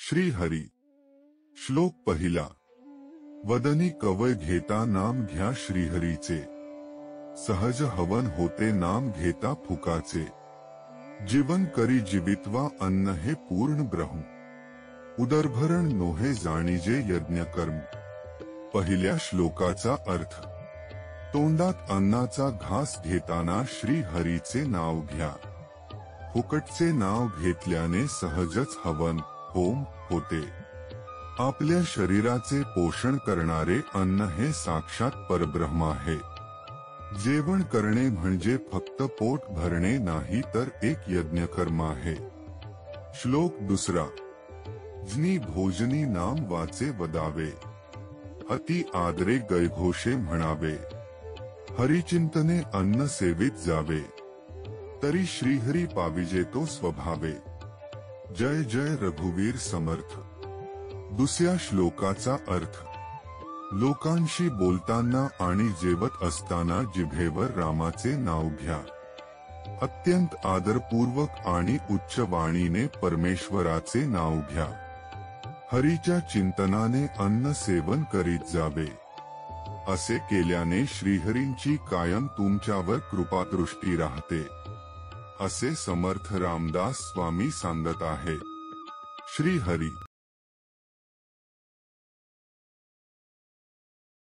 श्री हरी श्लोक पहिला। वदनी कवय घेता नाम घ्या श्रीहरीचे, सहज हवन होते नाम घेता फुकाचे। जीवन करी जीवित्वा अन्न हे पूर्ण ब्रह्म, उदरभरण नोहे जाणीजे यज्ञ कर्म। पहिल्या श्लोकाचा अर्थ। तोंडात अन्नाचा घास घेताना श्री हरीचे नाव घ्या। फुकटचे नाव घेतल्याने सहजच हवन होम होते। आपल्या शरीराचे पोषण करणारे अन्न हे साक्षात परब्रह्म आहे। जेवण करणे म्हणजे फक्त पोट भरणे नाही तर एक यज्ञकर्म आहे। श्लोक दुसरा। जनी भोजनी नाम वाचे वदावे, अति आदरे गयघोषे म्हणावे। हरिचिंतने अन्न सेवित जावे, तरी श्रीहरी पाविजे तो स्वभावे। जय जय रघुवीर समर्थ। दुसऱ्या श्लोकाचा अर्थ। लोकांशी बोलताना आणि जेवत असताना जिभेवर रामाचे नाव घ्या। अत्यंत आदरपूर्वक आणि उच्च वाणीने परमेश्वराचे नाव घ्या। हरीच्या चिंतनाने अन्न सेवन करीत जावे। असे केल्याने श्रीहरींची कायम तुमच्यावर कृपादृष्टी राहते, असे समर्थ रामदास स्वामी सांगत आहेत। श्री हरी।